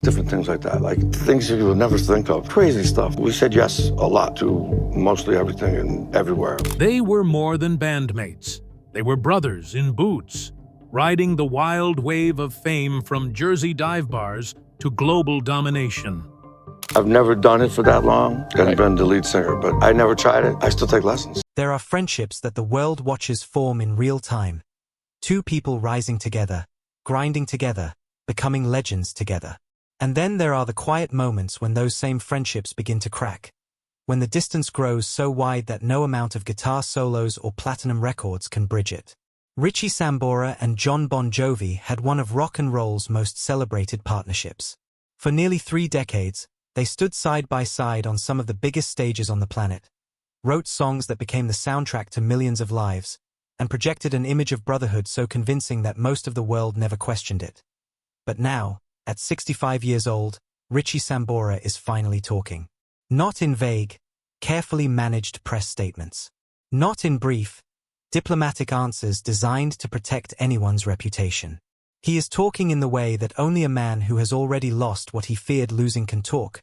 different things like that, like things you would never think of, crazy stuff. We said yes a lot to mostly everything and everywhere. They were more than bandmates. They were brothers in boots, riding the wild wave of fame from Jersey dive bars to global domination. I've never done it for that long and been the lead singer, but I never tried it. I still take lessons. There are friendships that the world watches form in real time. Two people rising together, grinding together, becoming legends together. And then there are the quiet moments when those same friendships begin to crack. When the distance grows so wide that no amount of guitar solos or platinum records can bridge it. Richie Sambora and Jon Bon Jovi had one of rock and roll's most celebrated partnerships. For nearly 3 decades, they stood side by side on some of the biggest stages on the planet, wrote songs that became the soundtrack to millions of lives, and projected an image of brotherhood so convincing that most of the world never questioned it. But now, at 65 years old, Richie Sambora is finally talking. Not in vague, carefully managed press statements. Not in brief, diplomatic answers designed to protect anyone's reputation. He is talking in the way that only a man who has already lost what he feared losing can talk,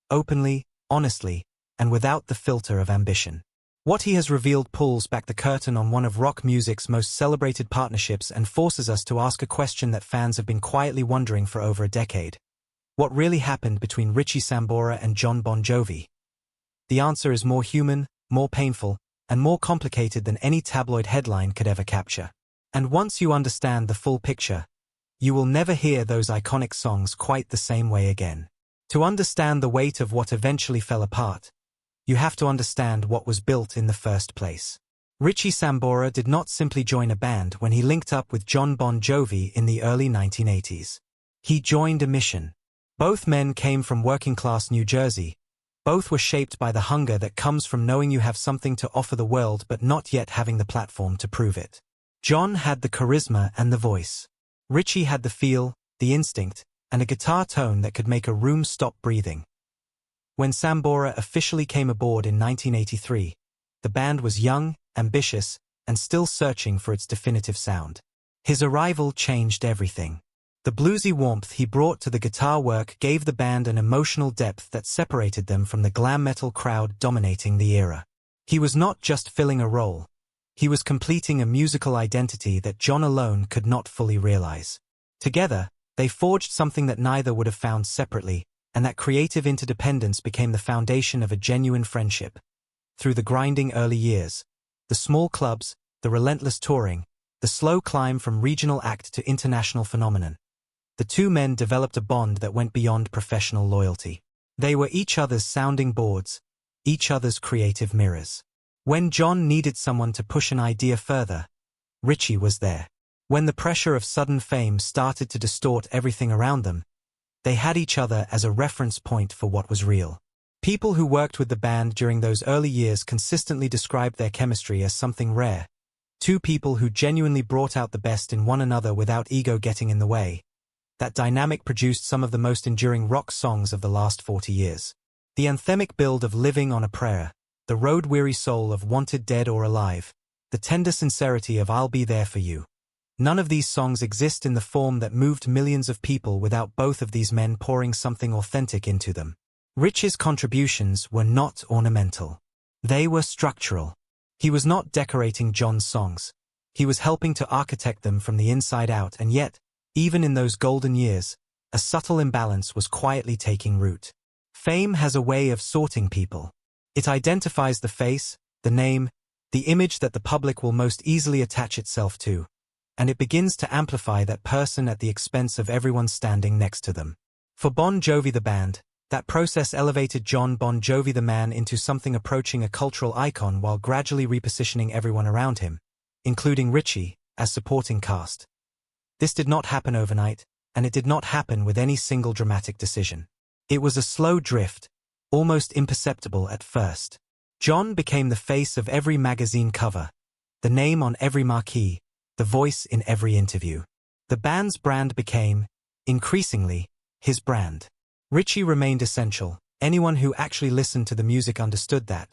openly, honestly, and without the filter of ambition. What he has revealed pulls back the curtain on one of rock music's most celebrated partnerships and forces us to ask a question that fans have been quietly wondering for over a decade. What really happened between Richie Sambora and Jon Bon Jovi? The answer is more human, more painful, and more complicated than any tabloid headline could ever capture. And once you understand the full picture, you will never hear those iconic songs quite the same way again. To understand the weight of what eventually fell apart, you have to understand what was built in the first place. Richie Sambora did not simply join a band when he linked up with Jon Bon Jovi in the early 1980s. He joined a mission. Both men came from working-class New Jersey. Both were shaped by the hunger that comes from knowing you have something to offer the world but not yet having the platform to prove it. Jon had the charisma and the voice. Richie had the feel, the instinct, and a guitar tone that could make a room stop breathing. When Sambora officially came aboard in 1983, the band was young, ambitious, and still searching for its definitive sound. His arrival changed everything. The bluesy warmth he brought to the guitar work gave the band an emotional depth that separated them from the glam metal crowd dominating the era. He was not just filling a role. He was completing a musical identity that Jon alone could not fully realize. Together, they forged something that neither would have found separately, and that creative interdependence became the foundation of a genuine friendship. Through the grinding early years, the small clubs, the relentless touring, the slow climb from regional act to international phenomenon, the two men developed a bond that went beyond professional loyalty. They were each other's sounding boards, each other's creative mirrors. When Jon needed someone to push an idea further, Richie was there. When the pressure of sudden fame started to distort everything around them, they had each other as a reference point for what was real. People who worked with the band during those early years consistently described their chemistry as something rare. Two people who genuinely brought out the best in one another without ego getting in the way. That dynamic produced some of the most enduring rock songs of the last 40 years. The anthemic build of Living on a Prayer, the road-weary soul of Wanted Dead or Alive, the tender sincerity of I'll Be There for You. None of these songs exist in the form that moved millions of people without both of these men pouring something authentic into them. Rich's contributions were not ornamental. They were structural. He was not decorating Jon's songs. He was helping to architect them from the inside out, and yet, even in those golden years, a subtle imbalance was quietly taking root. Fame has a way of sorting people. It identifies the face, the name, the image that the public will most easily attach itself to, and it begins to amplify that person at the expense of everyone standing next to them. For Bon Jovi the band, that process elevated Jon Bon Jovi the man into something approaching a cultural icon while gradually repositioning everyone around him, including Richie, as supporting cast. This did not happen overnight, and it did not happen with any single dramatic decision. It was a slow drift, almost imperceptible at first. Jon became the face of every magazine cover, the name on every marquee, the voice in every interview. The band's brand became, increasingly, his brand. Richie remained essential. Anyone who actually listened to the music understood that.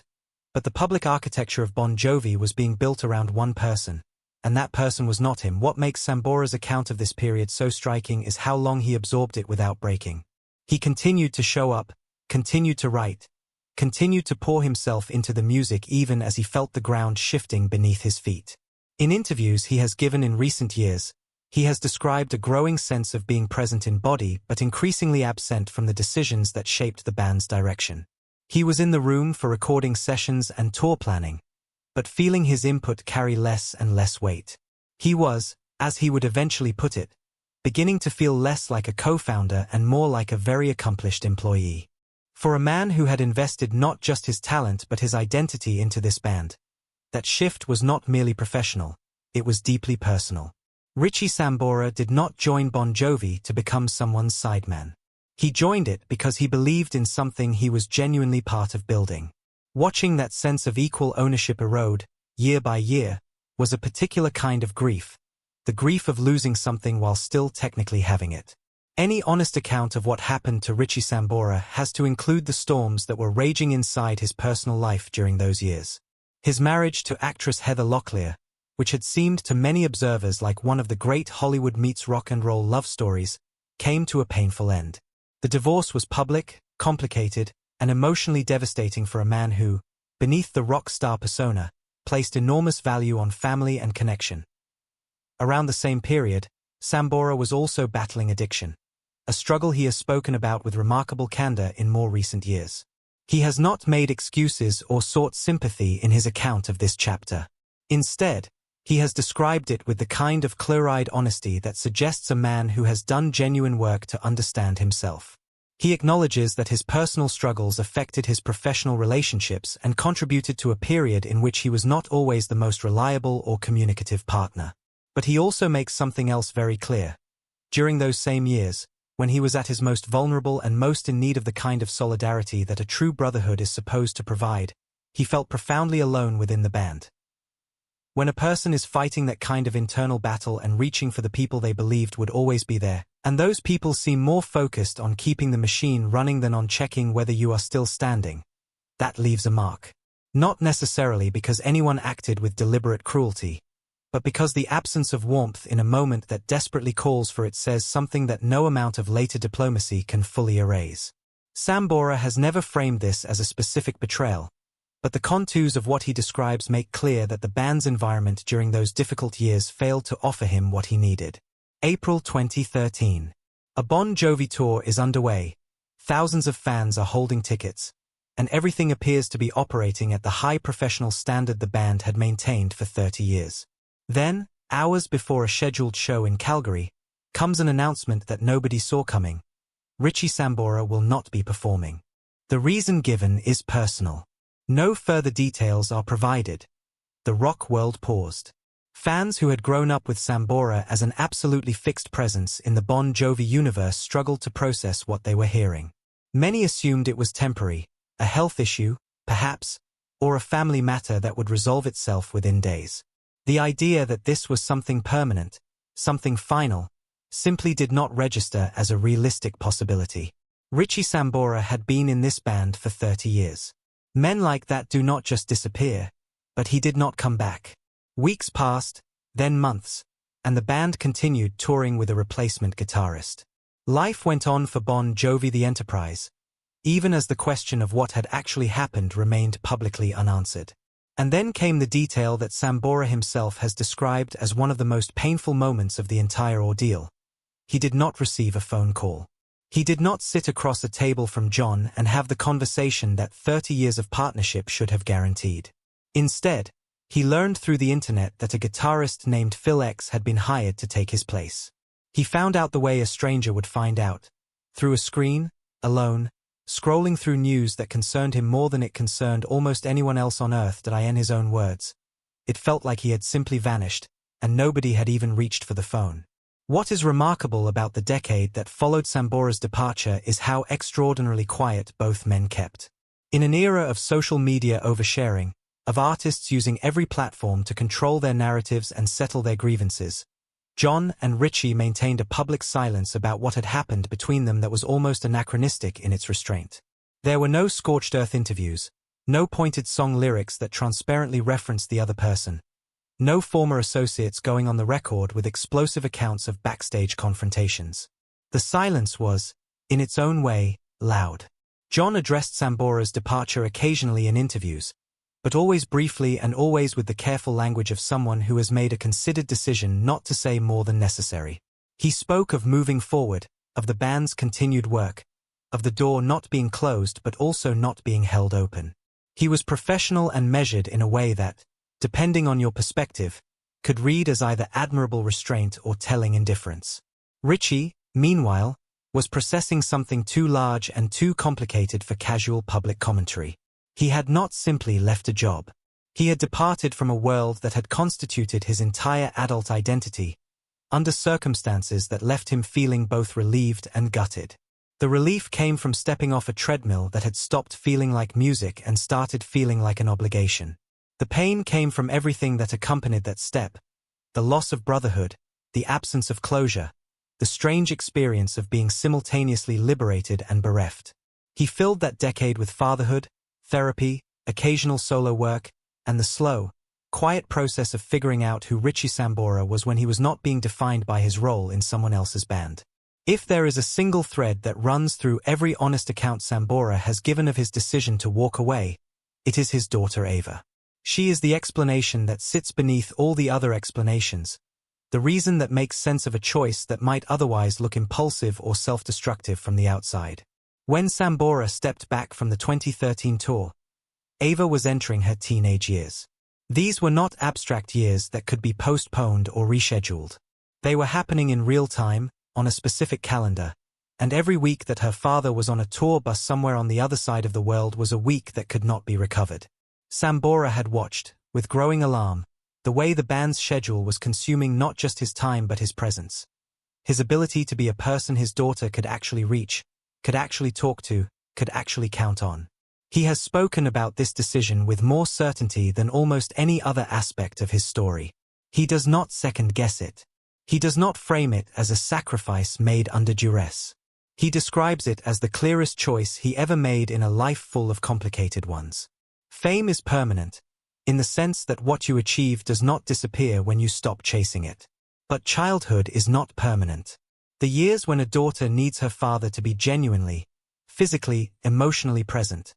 But the public architecture of Bon Jovi was being built around one person, and that person was not him. What makes Sambora's account of this period so striking is how long he absorbed it without breaking. He continued to show up, continued to write, continued to pour himself into the music even as he felt the ground shifting beneath his feet. In interviews he has given in recent years, he has described a growing sense of being present in body but increasingly absent from the decisions that shaped the band's direction. He was in the room for recording sessions and tour planning, but feeling his input carry less and less weight. He was, as he would eventually put it, beginning to feel less like a co-founder and more like a very accomplished employee. For a man who had invested not just his talent but his identity into this band, that shift was not merely professional, it was deeply personal. Richie Sambora did not join Bon Jovi to become someone's sideman. He joined it because he believed in something he was genuinely part of building. Watching that sense of equal ownership erode, year by year, was a particular kind of grief, the grief of losing something while still technically having it. Any honest account of what happened to Richie Sambora has to include the storms that were raging inside his personal life during those years. His marriage to actress Heather Locklear, which had seemed to many observers like one of the great Hollywood meets rock and roll love stories, came to a painful end. The divorce was public, complicated, and emotionally devastating for a man who, beneath the rock star persona, placed enormous value on family and connection. Around the same period, Sambora was also battling addiction, a struggle he has spoken about with remarkable candor in more recent years. He has not made excuses or sought sympathy in his account of this chapter. Instead, he has described it with the kind of clear-eyed honesty that suggests a man who has done genuine work to understand himself. He acknowledges that his personal struggles affected his professional relationships and contributed to a period in which he was not always the most reliable or communicative partner. But he also makes something else very clear. During those same years, when he was at his most vulnerable and most in need of the kind of solidarity that a true brotherhood is supposed to provide, he felt profoundly alone within the band. When a person is fighting that kind of internal battle and reaching for the people they believed would always be there, and those people seem more focused on keeping the machine running than on checking whether you are still standing, that leaves a mark. Not necessarily because anyone acted with deliberate cruelty, but because the absence of warmth in a moment that desperately calls for it says something that no amount of later diplomacy can fully erase. Sambora has never framed this as a specific betrayal, but the contours of what he describes make clear that the band's environment during those difficult years failed to offer him what he needed. April 2013. A Bon Jovi tour is underway, thousands of fans are holding tickets, and everything appears to be operating at the high professional standard the band had maintained for 30 years. Then, hours before a scheduled show in Calgary, comes an announcement that nobody saw coming. Richie Sambora will not be performing. The reason given is personal. No further details are provided. The rock world paused. Fans who had grown up with Sambora as an absolutely fixed presence in the Bon Jovi universe struggled to process what they were hearing. Many assumed it was temporary, a health issue, perhaps, or a family matter that would resolve itself within days. The idea that this was something permanent, something final, simply did not register as a realistic possibility. Richie Sambora had been in this band for 30 years. Men like that do not just disappear, but he did not come back. Weeks passed, then months, and the band continued touring with a replacement guitarist. Life went on for Bon Jovi the Enterprise, even as the question of what had actually happened remained publicly unanswered. And then came the detail that Sambora himself has described as one of the most painful moments of the entire ordeal. He did not receive a phone call. He did not sit across a table from Jon and have the conversation that 30 years of partnership should have guaranteed. Instead, he learned through the internet that a guitarist named Phil X had been hired to take his place. He found out the way a stranger would find out, through a screen, alone, scrolling through news that concerned him more than it concerned almost anyone else on earth. In his own words, it felt like he had simply vanished, and nobody had even reached for the phone. What is remarkable about the decade that followed Sambora's departure is how extraordinarily quiet both men kept. In an era of social media oversharing, of artists using every platform to control their narratives and settle their grievances, Jon and Richie maintained a public silence about what had happened between them that was almost anachronistic in its restraint. There were no scorched earth interviews, no pointed song lyrics that transparently referenced the other person, no former associates going on the record with explosive accounts of backstage confrontations. The silence was, in its own way, loud. Jon addressed Sambora's departure occasionally in interviews, but always briefly and always with the careful language of someone who has made a considered decision not to say more than necessary. He spoke of moving forward, of the band's continued work, of the door not being closed but also not being held open. He was professional and measured in a way that, depending on your perspective, could read as either admirable restraint or telling indifference. Richie, meanwhile, was processing something too large and too complicated for casual public commentary. He had not simply left a job. He had departed from a world that had constituted his entire adult identity, under circumstances that left him feeling both relieved and gutted. The relief came from stepping off a treadmill that had stopped feeling like music and started feeling like an obligation. The pain came from everything that accompanied that step: the loss of brotherhood, the absence of closure, the strange experience of being simultaneously liberated and bereft. He filled that decade with fatherhood, therapy, occasional solo work, and the slow, quiet process of figuring out who Richie Sambora was when he was not being defined by his role in someone else's band. If there is a single thread that runs through every honest account Sambora has given of his decision to walk away, it is his daughter Ava. She is the explanation that sits beneath all the other explanations, the reason that makes sense of a choice that might otherwise look impulsive or self-destructive from the outside. When Sambora stepped back from the 2013 tour, Ava was entering her teenage years. These were not abstract years that could be postponed or rescheduled. They were happening in real time, on a specific calendar, and every week that her father was on a tour bus somewhere on the other side of the world was a week that could not be recovered. Sambora had watched, with growing alarm, the way the band's schedule was consuming not just his time but his presence. His ability to be a person his daughter could actually reach, could actually talk to, could actually count on. He has spoken about this decision with more certainty than almost any other aspect of his story. He does not second-guess it. He does not frame it as a sacrifice made under duress. He describes it as the clearest choice he ever made in a life full of complicated ones. Fame is permanent, in the sense that what you achieve does not disappear when you stop chasing it. But childhood is not permanent. The years when a daughter needs her father to be genuinely, physically, emotionally present,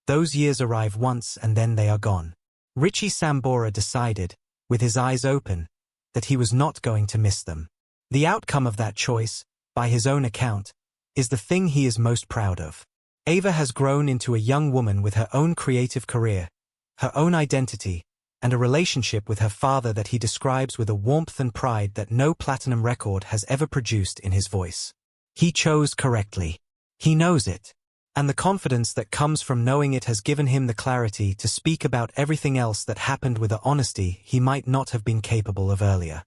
those years arrive once and then they are gone. Richie Sambora decided, with his eyes open, that he was not going to miss them. The outcome of that choice, by his own account, is the thing he is most proud of. Ava has grown into a young woman with her own creative career, her own identity, and a relationship with her father that he describes with a warmth and pride that no platinum record has ever produced in his voice. He chose correctly. He knows it. And the confidence that comes from knowing it has given him the clarity to speak about everything else that happened with a honesty he might not have been capable of earlier.